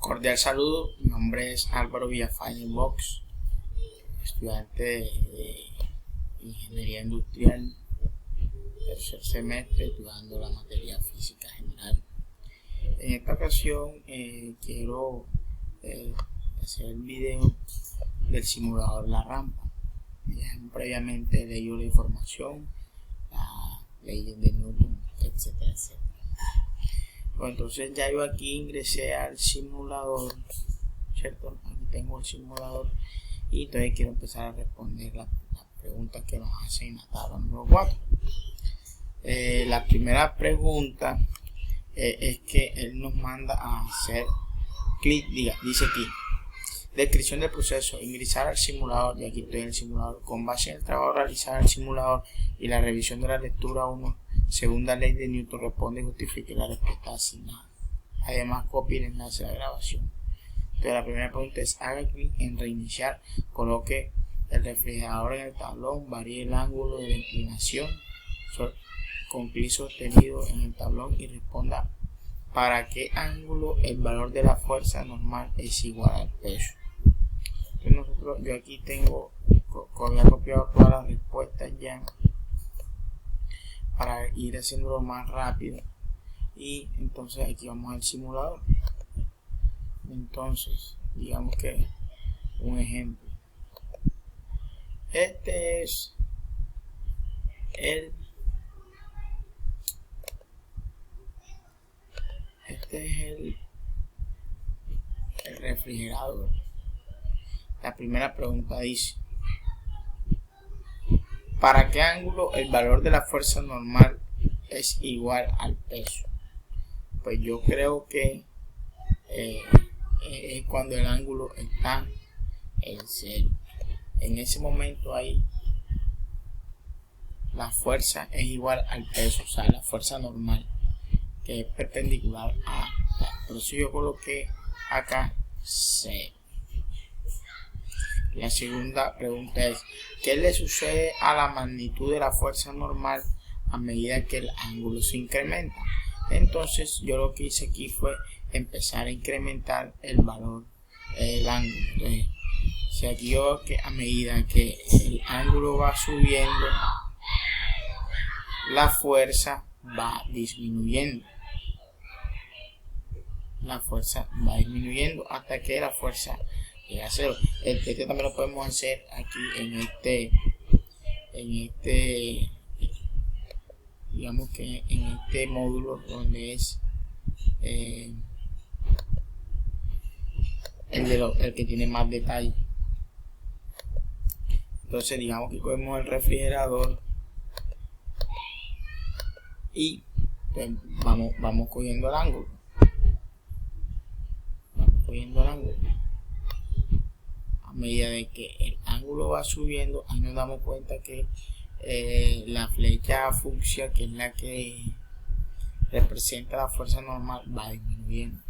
Cordial saludo, mi nombre es Álvaro Villafañe Box, estudiante de Ingeniería Industrial, tercer semestre, estudiando la materia física general. En esta ocasión quiero hacer el video del simulador La Rampa. Ya previamente he leído la información, la ley de Newton, etcétera, etcétera. Bueno, entonces ya yo aquí ingresé al simulador, ¿cierto? Aquí tengo el simulador y entonces quiero empezar a responder las preguntas que nos hacen en la tabla número 4. La primera pregunta es que él nos manda a hacer clic, dice aquí, descripción del proceso, ingresar al simulador, y aquí estoy en el simulador, con base en el trabajo realizado en el simulador y la revisión de la lectura 1, segunda ley de Newton, responde y justifique la respuesta asignada. Además, copie el enlace de la grabación. Entonces, la primera pregunta es: haga clic en reiniciar, coloque el refrigerador en el tablón, varíe el ángulo de la inclinación con clic sostenido en el tablón y responda para qué ángulo el valor de la fuerza normal es igual al peso. Entonces yo aquí tengo, había copiado todas las respuestas ya para ir haciéndolo más rápido, y entonces aquí vamos al simulador. Entonces digamos que un ejemplo, este es el refrigerador. La primera pregunta dice: ¿para qué ángulo el valor de la fuerza normal es igual al peso? Pues yo creo que es cuando el ángulo está en cero. En ese momento ahí la fuerza es igual al peso, o sea, la fuerza normal, que es perpendicular a. Por eso yo coloqué acá 0. La segunda pregunta es: ¿qué le sucede a la magnitud de la fuerza normal a medida que el ángulo se incrementa? Entonces yo lo que hice aquí fue empezar a incrementar el valor del ángulo. Entonces, si aquí yo que a medida que el ángulo va subiendo, la fuerza va disminuyendo. La fuerza va disminuyendo hasta que la fuerza llega a 0. Este también lo podemos hacer aquí en este digamos que en este módulo donde es el que tiene más detalle. Entonces digamos que cogemos el refrigerador y pues, vamos cogiendo el ángulo. A medida de que el ángulo va subiendo, ahí nos damos cuenta que la flecha fucsia, que es la que representa la fuerza normal, va disminuyendo.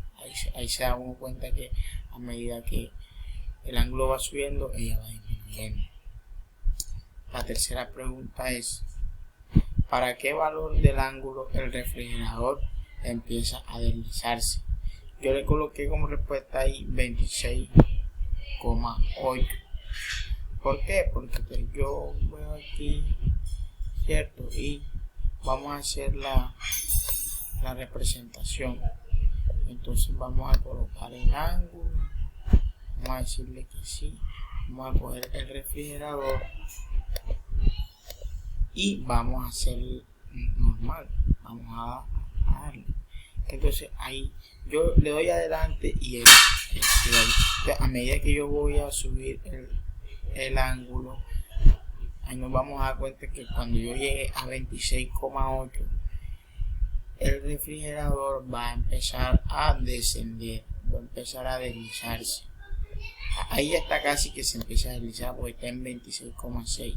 Ahí se da uno cuenta que a medida que el ángulo va subiendo, ella va disminuyendo. La tercera pregunta es: ¿para qué valor del ángulo el refrigerador empieza a deslizarse? Yo le coloqué como respuesta ahí 26,8. ¿Por qué? Porque pues yo veo aquí, ¿cierto? Y vamos a hacer la representación. Entonces vamos a colocar el ángulo, vamos a decirle que sí, vamos a coger el refrigerador y vamos a hacer normal, vamos a darle. Entonces ahí yo le doy adelante y a medida que yo voy a subir el ángulo, ahí nos vamos a dar cuenta que cuando yo llegue a 26,8, el refrigerador va a empezar a descender, va a empezar a deslizarse. Ahí ya está casi que se empieza a deslizar porque está en 26,6,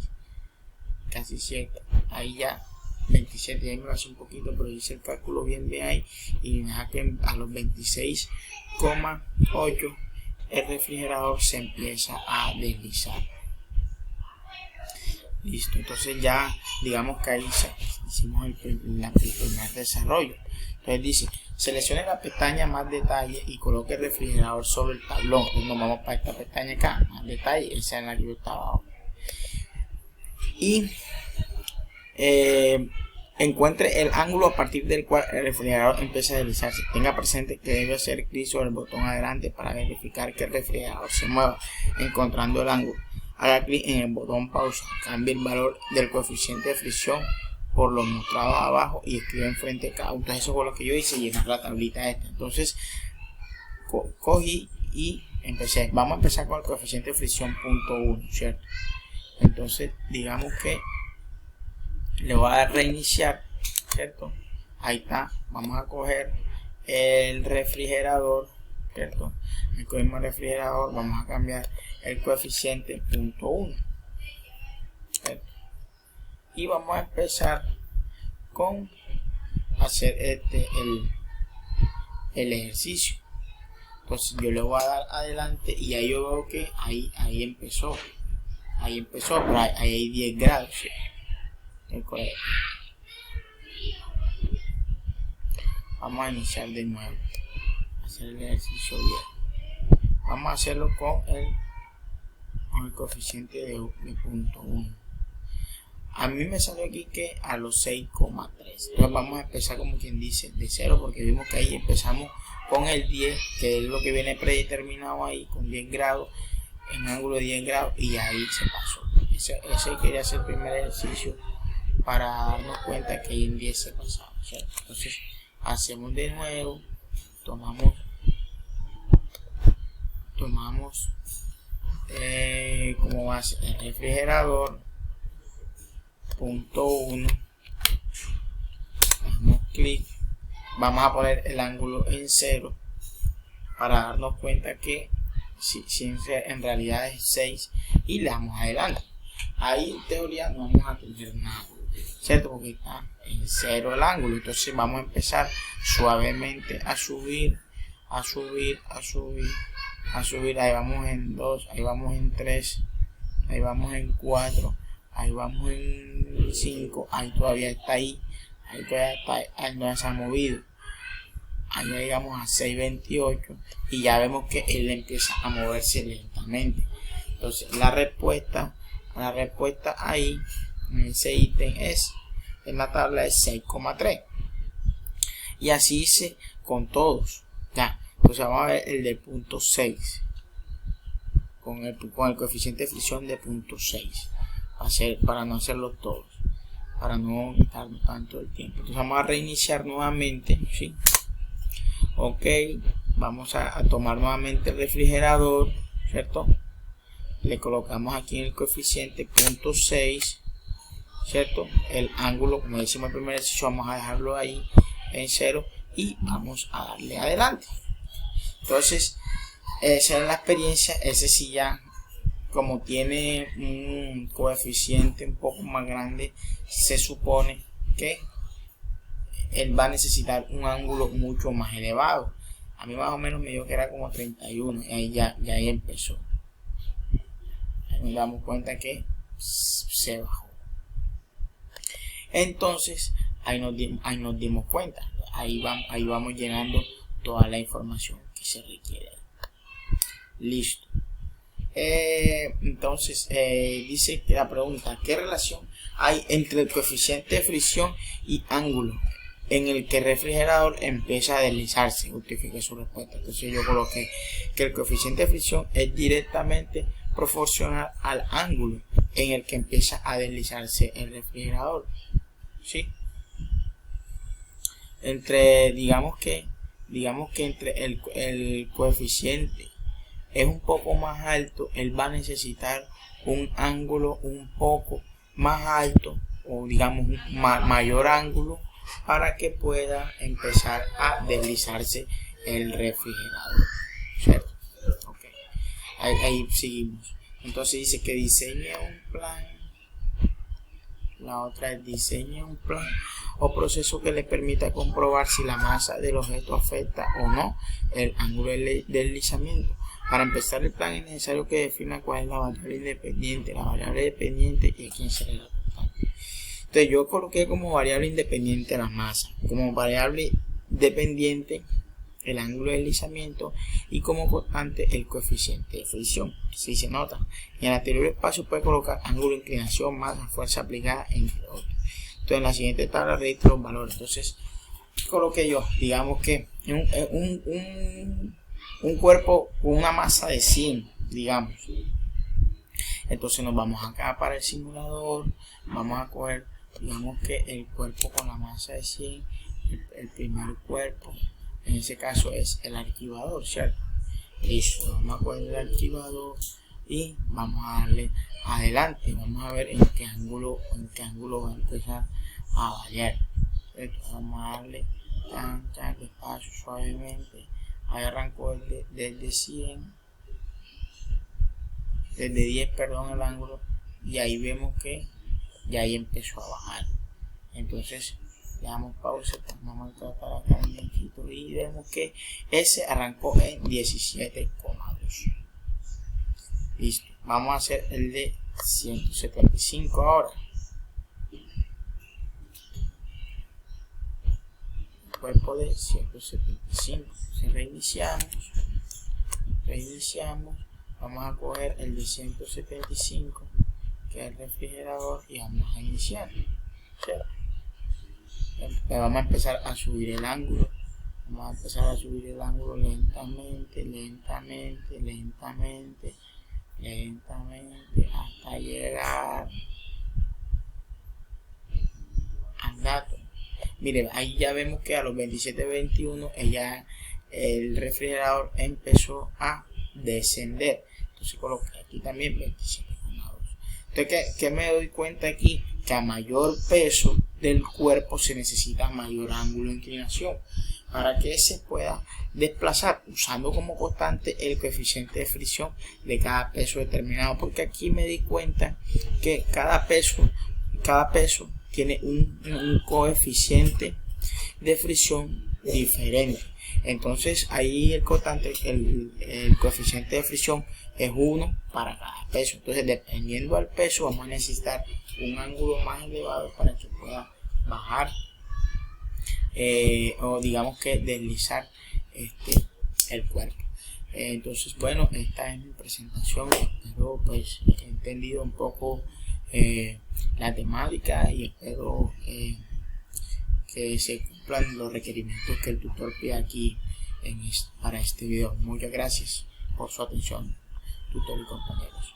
casi cierto. Ahí ya 27, ahí me hace un poquito, pero hice el cálculo bien ahí y me deja que a los 26,8 el refrigerador se empieza a deslizar. Listo, entonces ya digamos que ahí hicimos el primer desarrollo. Entonces dice, seleccione la pestaña más detalle y coloque el refrigerador sobre el tablón. Entonces nos vamos para esta pestaña acá, más detalle, esa es la que yo estaba ahora. Y encuentre el ángulo a partir del cual el refrigerador empieza a deslizarse. Tenga presente que debe hacer clic sobre el botón adelante para verificar que el refrigerador se mueva, encontrando el ángulo. Haga clic en el botón pausa, cambie el valor del coeficiente de fricción por lo mostrado abajo y escribe enfrente cada uno. Entonces eso fue lo que yo hice, llenar la tablita esta. Entonces cogí y empecé. Vamos a empezar con el coeficiente de fricción .1, ¿cierto? Entonces digamos que le voy a dar reiniciar, ¿cierto? Ahí está. Vamos a coger el refrigerador, ¿cierto? El mismo refrigerador, vamos a cambiar el coeficiente .1, ¿cierto? Y vamos a empezar con hacer el ejercicio. Entonces yo le voy a dar adelante y ahí yo veo que ahí empezó, pero ahí hay 10 grados, ¿sí? Vamos a iniciar de nuevo, hacer el ejercicio bien. Vamos a hacerlo con el coeficiente de .1. A mí me salió aquí que a los 6,3. Entonces vamos a empezar como quien dice de 0, porque vimos que ahí empezamos con el 10, que es lo que viene predeterminado ahí, con 10 grados, en ángulo de 10 grados, y ahí se pasó. Ese quería hacer el primer ejercicio para darnos cuenta que ahí en 10 se pasaba, ¿cierto? Entonces hacemos de nuevo, tomamos como base el refrigerador .1, damos clic, vamos a poner el ángulo en 0 para darnos cuenta que si en realidad es 6 y le damos adelante. Ahí en teoría no vamos a tener nada, ¿cierto? Porque está en 0 el ángulo. Entonces vamos a empezar suavemente a subir. Ahí vamos en 2, ahí vamos en 3, ahí vamos en 4, ahí vamos en 5, ahí todavía está ahí no se ha movido. Ahí llegamos a 6.28 y ya vemos que él empieza a moverse lentamente. Entonces la respuesta ahí en ese ítem en la tabla es 6,3. Y así hice con todos. Ya, entonces vamos a ver el de .6 con el coeficiente de fricción de .6 para no hacerlo todos, para no quitarnos tanto el tiempo. Entonces vamos a reiniciar nuevamente, ¿sí? Ok, vamos a tomar nuevamente el refrigerador, ¿cierto? Le colocamos aquí en el coeficiente .6, ¿cierto? El ángulo, como decimos en el primer ejercicio, vamos a dejarlo ahí en 0 y vamos a darle adelante. Entonces esa es la experiencia. Ese sí ya, como tiene un coeficiente un poco más grande, se supone que él va a necesitar un ángulo mucho más elevado. A mí más o menos me dio que era como 31 y ahí ya ahí empezó. Ahí nos damos cuenta que se bajó. Entonces ahí nos dimos cuenta. Ahí vamos llenando toda la información que se requiere. Listo. Entonces dice que la pregunta: ¿qué relación hay entre el coeficiente de fricción y ángulo en el que el refrigerador empieza a deslizarse? Justifique su respuesta. Entonces yo coloqué que el coeficiente de fricción es directamente proporcional al ángulo en el que empieza a deslizarse el refrigerador, ¿sí? Digamos que entre el coeficiente es un poco más alto, él va a necesitar un ángulo un poco más alto, o digamos un mayor ángulo, para que pueda empezar a deslizarse el refrigerador, ¿cierto? Okay. Ahí seguimos. Entonces dice que diseñe un plan. La otra es diseñe un plan o proceso que le permita comprobar si la masa del objeto afecta o no el ángulo de deslizamiento. Para empezar el plan es necesario que defina cuál es la variable independiente, y a quién será la constante. Entonces yo coloqué como variable independiente la masa, como variable dependiente el ángulo de deslizamiento y como constante el coeficiente de fricción. Si se nota, en el anterior espacio puede colocar ángulo de inclinación, masa, fuerza aplicada, entre otros. Entonces en la siguiente tabla registro los valores. Entonces coloqué yo, digamos que un cuerpo con una masa de 100, digamos. Entonces nos vamos acá para el simulador, vamos a coger, digamos que el cuerpo con la masa de 100, el primer cuerpo, en ese caso es el arquivador, ¿cierto? Listo, vamos a coger el arquivador y vamos a darle adelante, vamos a ver en qué ángulo va a empezar a variar. Vamos a darle tan despacio, suavemente. Ahí arrancó desde 100, desde 10, perdón, el ángulo, y ahí vemos que ya ahí empezó a bajar. Entonces le damos pausa, vamos a tratar acá un poquito y vemos que ese arrancó en 17,2. Listo, vamos a hacer el de 175 ahora. Cuerpo de 175. Si reiniciamos, vamos a coger el de 175, que es el refrigerador, y vamos a iniciar, ¿cierto? Vamos a empezar a subir el ángulo. Lentamente, hasta llegar al dato. Miren, ahí ya vemos que a los 27-21 el refrigerador empezó a descender. Entonces coloqué aquí también 27,2. Entonces, ¿qué me doy cuenta aquí? Que a mayor peso del cuerpo se necesita mayor ángulo de inclinación para que se pueda desplazar, usando como constante el coeficiente de fricción de cada peso determinado, porque aquí me di cuenta que cada peso tiene un coeficiente de fricción diferente. Entonces ahí el constante, el coeficiente de fricción es 1 para cada peso. Entonces, dependiendo del peso, vamos a necesitar un ángulo más elevado para que pueda bajar o digamos que deslizar el cuerpo. Entonces, bueno, esta es mi presentación. Espero pues he entendido un poco la temática y espero que se cumplan los requerimientos que el tutor pide aquí para este video. Muchas gracias por su atención, tutor y compañeros.